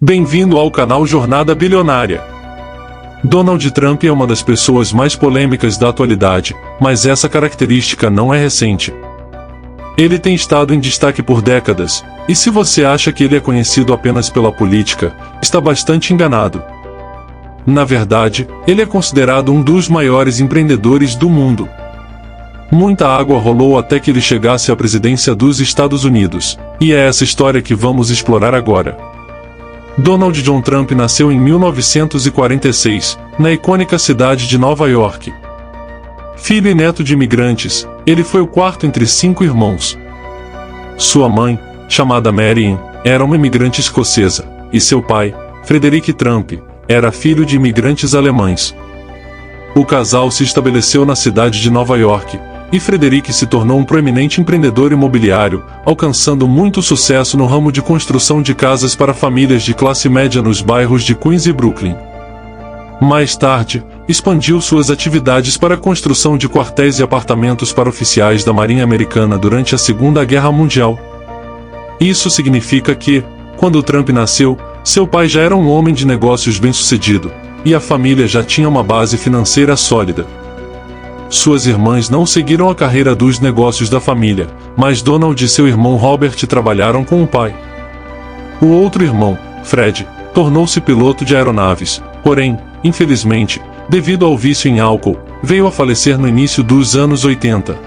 Bem-vindo ao canal Jornada Bilionária. Donald Trump é uma das pessoas mais polêmicas da atualidade, mas essa característica não é recente. Ele tem estado em destaque por décadas, e se você acha que ele é conhecido apenas pela política, está bastante enganado. Na verdade, ele é considerado um dos maiores empreendedores do mundo. Muita água rolou até que ele chegasse à presidência dos Estados Unidos, e é essa história que vamos explorar agora. Donald John Trump nasceu em 1946, na icônica cidade de Nova York. Filho e neto de imigrantes, ele foi o quarto entre 5 irmãos. Sua mãe, chamada Marianne, era uma imigrante escocesa, e seu pai, Frederick Trump, era filho de imigrantes alemães. O casal se estabeleceu na cidade de Nova York, e Frederick se tornou um proeminente empreendedor imobiliário, alcançando muito sucesso no ramo de construção de casas para famílias de classe média nos bairros de Queens e Brooklyn. Mais tarde, expandiu suas atividades para a construção de quartéis e apartamentos para oficiais da Marinha Americana durante a Segunda Guerra Mundial. Isso significa que, quando Trump nasceu, seu pai já era um homem de negócios bem-sucedido, e a família já tinha uma base financeira sólida. Suas irmãs não seguiram a carreira dos negócios da família, mas Donald e seu irmão Robert trabalharam com o pai. O outro irmão, Fred, tornou-se piloto de aeronaves, porém, infelizmente, devido ao vício em álcool, veio a falecer no início dos anos 80.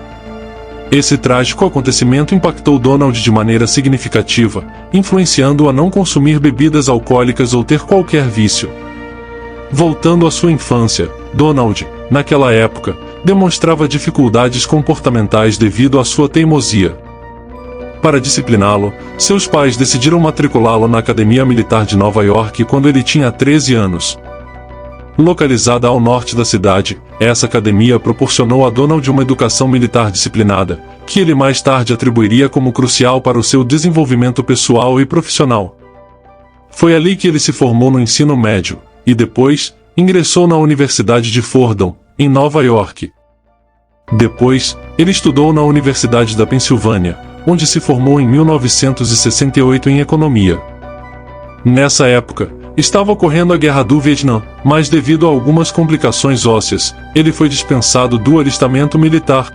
Esse trágico acontecimento impactou Donald de maneira significativa, influenciando-o a não consumir bebidas alcoólicas ou ter qualquer vício. Voltando à sua infância, Donald, naquela época, demonstrava dificuldades comportamentais devido à sua teimosia. Para discipliná-lo, seus pais decidiram matriculá-lo na Academia Militar de Nova York quando ele tinha 13 anos. Localizada ao norte da cidade, essa academia proporcionou a Donald uma educação militar disciplinada, que ele mais tarde atribuiria como crucial para o seu desenvolvimento pessoal e profissional. Foi ali que ele se formou no ensino médio, e depois, ingressou na Universidade de Fordham, em Nova York. Depois, ele estudou na Universidade da Pensilvânia, onde se formou em 1968 em Economia. Nessa época, estava ocorrendo a Guerra do Vietnã, mas devido a algumas complicações ósseas, ele foi dispensado do alistamento militar.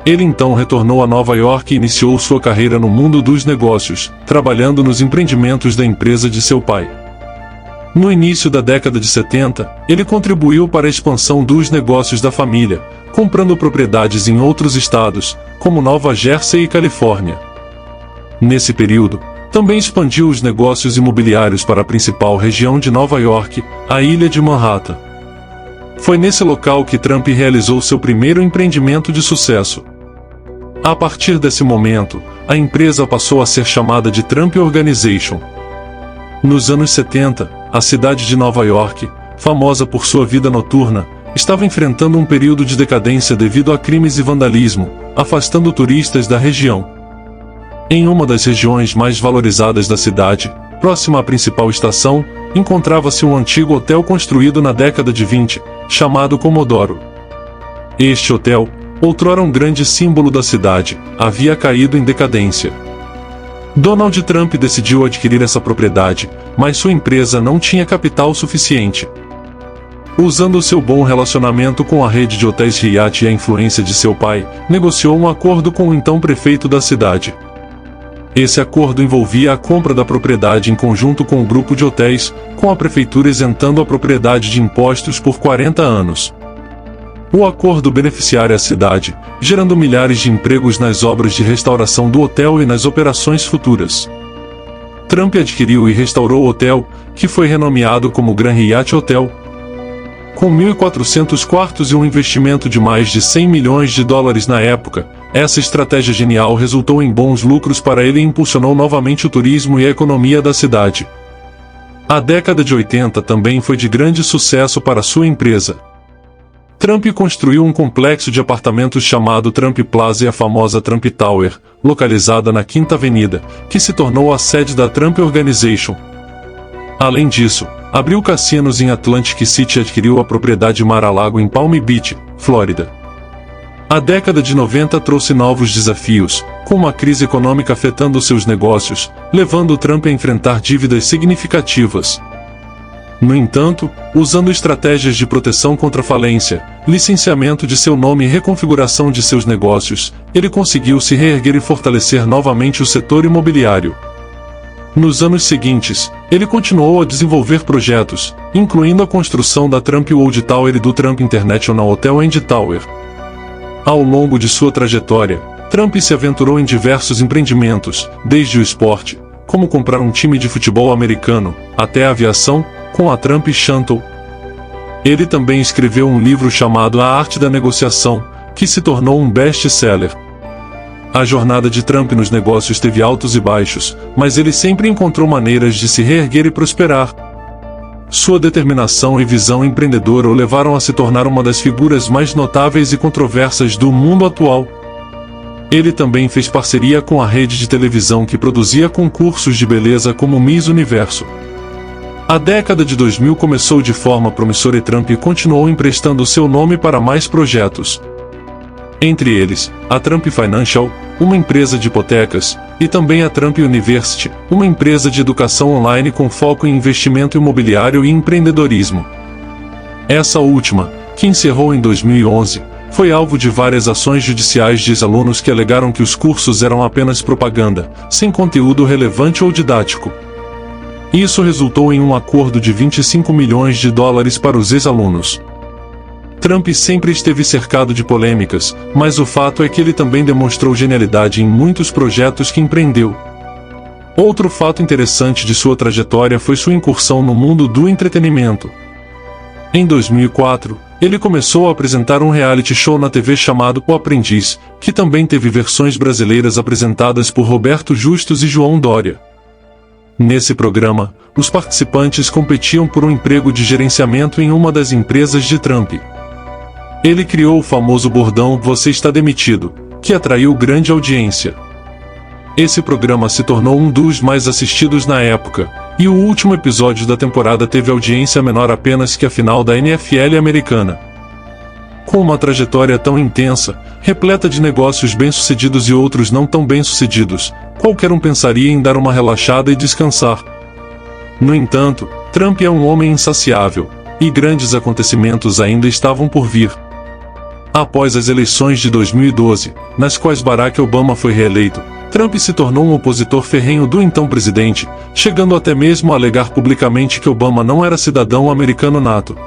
Ele então retornou a Nova York e iniciou sua carreira no mundo dos negócios, trabalhando nos empreendimentos da empresa de seu pai. No início da década de 70, ele contribuiu para a expansão dos negócios da família, comprando propriedades em outros estados, como Nova Jersey e Califórnia. Nesse período, também expandiu os negócios imobiliários para a principal região de Nova York, a Ilha de Manhattan. Foi nesse local que Trump realizou seu primeiro empreendimento de sucesso. A partir desse momento, a empresa passou a ser chamada de Trump Organization. Nos anos 70, a cidade de Nova York, famosa por sua vida noturna, estava enfrentando um período de decadência devido a crimes e vandalismo, afastando turistas da região. Em uma das regiões mais valorizadas da cidade, próxima à principal estação, encontrava-se um antigo hotel construído na década de 20, chamado Comodoro. Este hotel, outrora um grande símbolo da cidade, havia caído em decadência. Donald Trump decidiu adquirir essa propriedade, mas sua empresa não tinha capital suficiente. Usando seu bom relacionamento com a rede de hotéis Hyatt e a influência de seu pai, negociou um acordo com o então prefeito da cidade. Esse acordo envolvia a compra da propriedade em conjunto com o grupo de hotéis, com a prefeitura isentando a propriedade de impostos por 40 anos. O acordo beneficiaria a cidade, gerando milhares de empregos nas obras de restauração do hotel e nas operações futuras. Trump adquiriu e restaurou o hotel, que foi renomeado como Grand Hyatt Hotel. Com 1.400 quartos e um investimento de mais de 100 milhões de dólares na época, essa estratégia genial resultou em bons lucros para ele e impulsionou novamente o turismo e a economia da cidade. A década de 80 também foi de grande sucesso para sua empresa. Trump construiu um complexo de apartamentos chamado Trump Plaza e a famosa Trump Tower, localizada na Quinta Avenida, que se tornou a sede da Trump Organization. Além disso, abriu cassinos em Atlantic City e adquiriu a propriedade Mar-a-Lago em Palm Beach, Flórida. A década de 90 trouxe novos desafios, com uma crise econômica afetando seus negócios, levando Trump a enfrentar dívidas significativas. No entanto, usando estratégias de proteção contra a falência, licenciamento de seu nome e reconfiguração de seus negócios, ele conseguiu se reerguer e fortalecer novamente o setor imobiliário. Nos anos seguintes, ele continuou a desenvolver projetos, incluindo a construção da Trump World Tower e do Trump International Hotel and Tower. Ao longo de sua trajetória, Trump se aventurou em diversos empreendimentos, desde o esporte, como comprar um time de futebol americano, até a aviação, com a Trump Shuttle. Ele também escreveu um livro chamado A Arte da Negociação, que se tornou um best-seller. A jornada de Trump nos negócios teve altos e baixos, mas ele sempre encontrou maneiras de se reerguer e prosperar. Sua determinação e visão empreendedora o levaram a se tornar uma das figuras mais notáveis e controversas do mundo atual. Ele também fez parceria com a rede de televisão que produzia concursos de beleza como Miss Universo. A década de 2000 começou de forma promissora e Trump continuou emprestando seu nome para mais projetos. Entre eles, a Trump Financial, uma empresa de hipotecas, e também a Trump University, uma empresa de educação online com foco em investimento imobiliário e empreendedorismo. Essa última, que encerrou em 2011, foi alvo de várias ações judiciais de ex-alunos que alegaram que os cursos eram apenas propaganda, sem conteúdo relevante ou didático. Isso resultou em um acordo de $25 milhões para os ex-alunos. Trump sempre esteve cercado de polêmicas, mas o fato é que ele também demonstrou genialidade em muitos projetos que empreendeu. Outro fato interessante de sua trajetória foi sua incursão no mundo do entretenimento. Em 2004, ele começou a apresentar um reality show na TV chamado O Aprendiz, que também teve versões brasileiras apresentadas por Roberto Justus e João Dória. Nesse programa, os participantes competiam por um emprego de gerenciamento em uma das empresas de Trump. Ele criou o famoso bordão "Você está demitido", que atraiu grande audiência. Esse programa se tornou um dos mais assistidos na época, e o último episódio da temporada teve audiência menor apenas que a final da NFL americana. Com uma trajetória tão intensa, repleta de negócios bem-sucedidos e outros não tão bem-sucedidos, qualquer um pensaria em dar uma relaxada e descansar. No entanto, Trump é um homem insaciável, e grandes acontecimentos ainda estavam por vir. Após as eleições de 2012, nas quais Barack Obama foi reeleito, Trump se tornou um opositor ferrenho do então presidente, chegando até mesmo a alegar publicamente que Obama não era cidadão americano nato.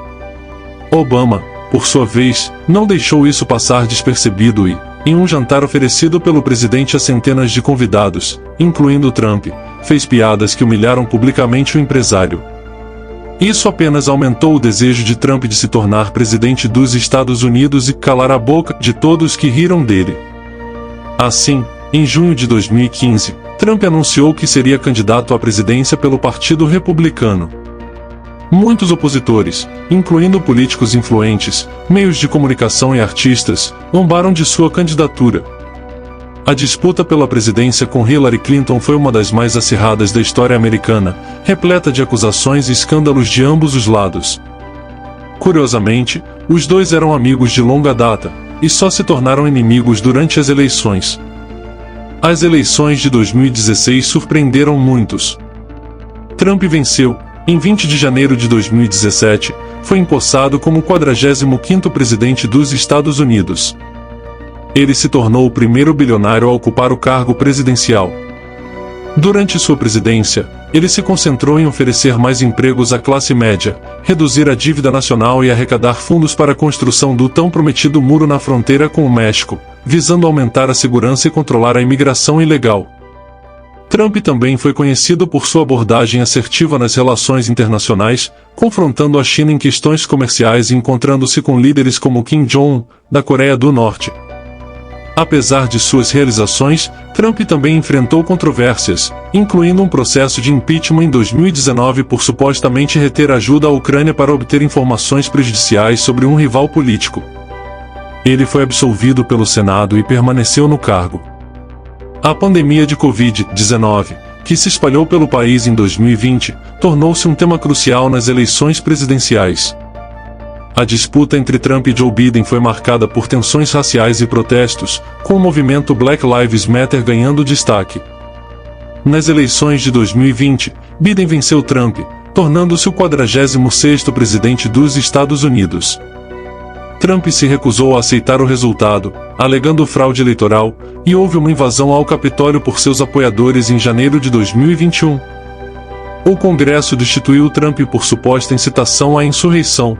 Obama, por sua vez, não deixou isso passar despercebido e, em um jantar oferecido pelo presidente a centenas de convidados, incluindo Trump, fez piadas que humilharam publicamente o empresário. Isso apenas aumentou o desejo de Trump de se tornar presidente dos Estados Unidos e calar a boca de todos que riram dele. Assim, em junho de 2015, Trump anunciou que seria candidato à presidência pelo Partido Republicano. Muitos opositores, incluindo políticos influentes, meios de comunicação e artistas, zombaram de sua candidatura. A disputa pela presidência com Hillary Clinton foi uma das mais acirradas da história americana, repleta de acusações e escândalos de ambos os lados. Curiosamente, os dois eram amigos de longa data, e só se tornaram inimigos durante as eleições. As eleições de 2016 surpreenderam muitos. Trump venceu. Em 20 de janeiro de 2017, foi empossado como o 45º presidente dos Estados Unidos. Ele se tornou o primeiro bilionário a ocupar o cargo presidencial. Durante sua presidência, ele se concentrou em oferecer mais empregos à classe média, reduzir a dívida nacional e arrecadar fundos para a construção do tão prometido muro na fronteira com o México, visando aumentar a segurança e controlar a imigração ilegal. Trump também foi conhecido por sua abordagem assertiva nas relações internacionais, confrontando a China em questões comerciais e encontrando-se com líderes como Kim Jong-un, da Coreia do Norte. Apesar de suas realizações, Trump também enfrentou controvérsias, incluindo um processo de impeachment em 2019 por supostamente reter ajuda à Ucrânia para obter informações prejudiciais sobre um rival político. Ele foi absolvido pelo Senado e permaneceu no cargo. A pandemia de Covid-19, que se espalhou pelo país em 2020, tornou-se um tema crucial nas eleições presidenciais. A disputa entre Trump e Joe Biden foi marcada por tensões raciais e protestos, com o movimento Black Lives Matter ganhando destaque. Nas eleições de 2020, Biden venceu Trump, tornando-se o 46º presidente dos Estados Unidos. Trump se recusou a aceitar o resultado, alegando fraude eleitoral, e houve uma invasão ao Capitólio por seus apoiadores em janeiro de 2021. O Congresso destituiu Trump por suposta incitação à insurreição.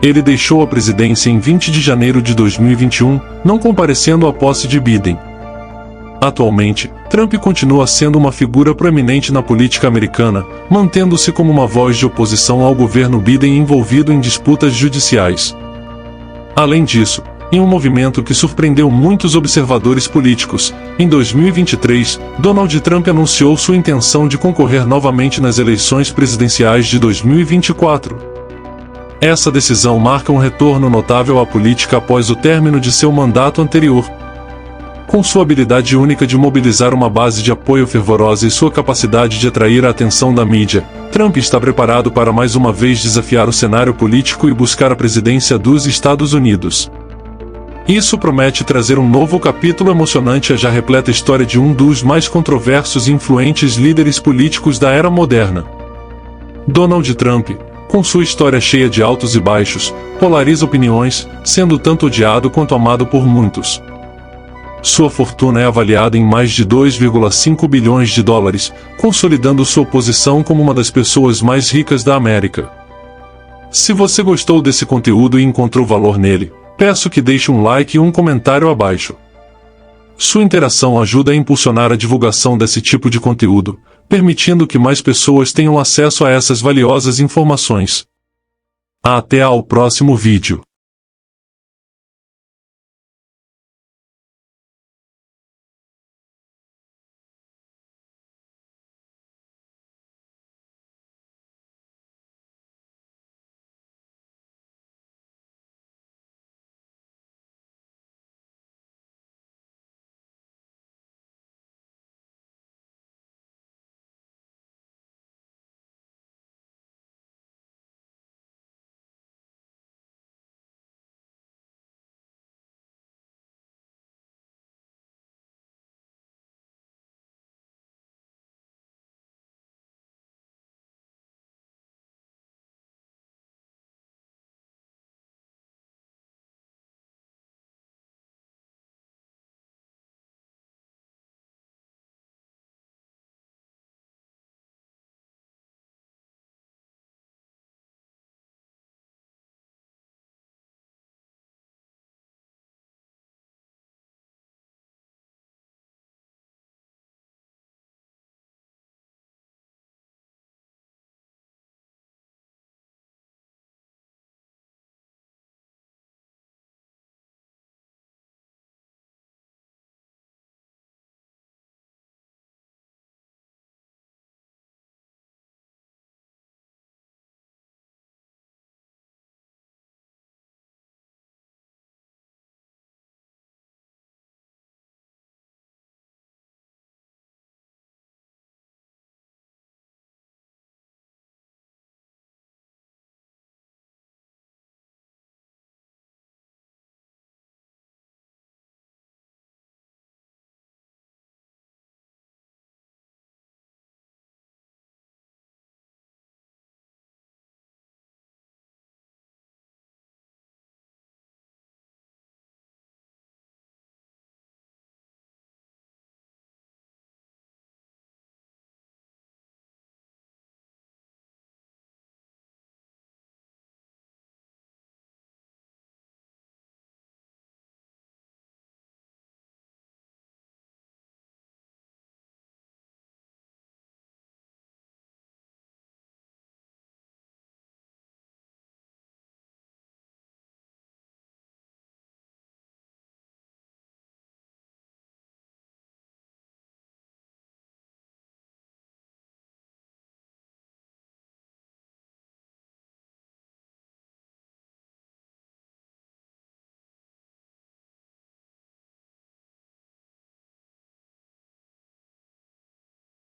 Ele deixou a presidência em 20 de janeiro de 2021, não comparecendo à posse de Biden. Atualmente, Trump continua sendo uma figura proeminente na política americana, mantendo-se como uma voz de oposição ao governo Biden envolvido em disputas judiciais. Além disso, em um movimento que surpreendeu muitos observadores políticos, em 2023, Donald Trump anunciou sua intenção de concorrer novamente nas eleições presidenciais de 2024. Essa decisão marca um retorno notável à política após o término de seu mandato anterior. Com sua habilidade única de mobilizar uma base de apoio fervorosa e sua capacidade de atrair a atenção da mídia, Trump está preparado para mais uma vez desafiar o cenário político e buscar a presidência dos Estados Unidos. Isso promete trazer um novo capítulo emocionante à já repleta história de um dos mais controversos e influentes líderes políticos da era moderna. Donald Trump, com sua história cheia de altos e baixos, polariza opiniões, sendo tanto odiado quanto amado por muitos. Sua fortuna é avaliada em mais de 2,5 bilhões de dólares, consolidando sua posição como uma das pessoas mais ricas da América. Se você gostou desse conteúdo e encontrou valor nele, peço que deixe um like e um comentário abaixo. Sua interação ajuda a impulsionar a divulgação desse tipo de conteúdo, permitindo que mais pessoas tenham acesso a essas valiosas informações. Até ao próximo vídeo.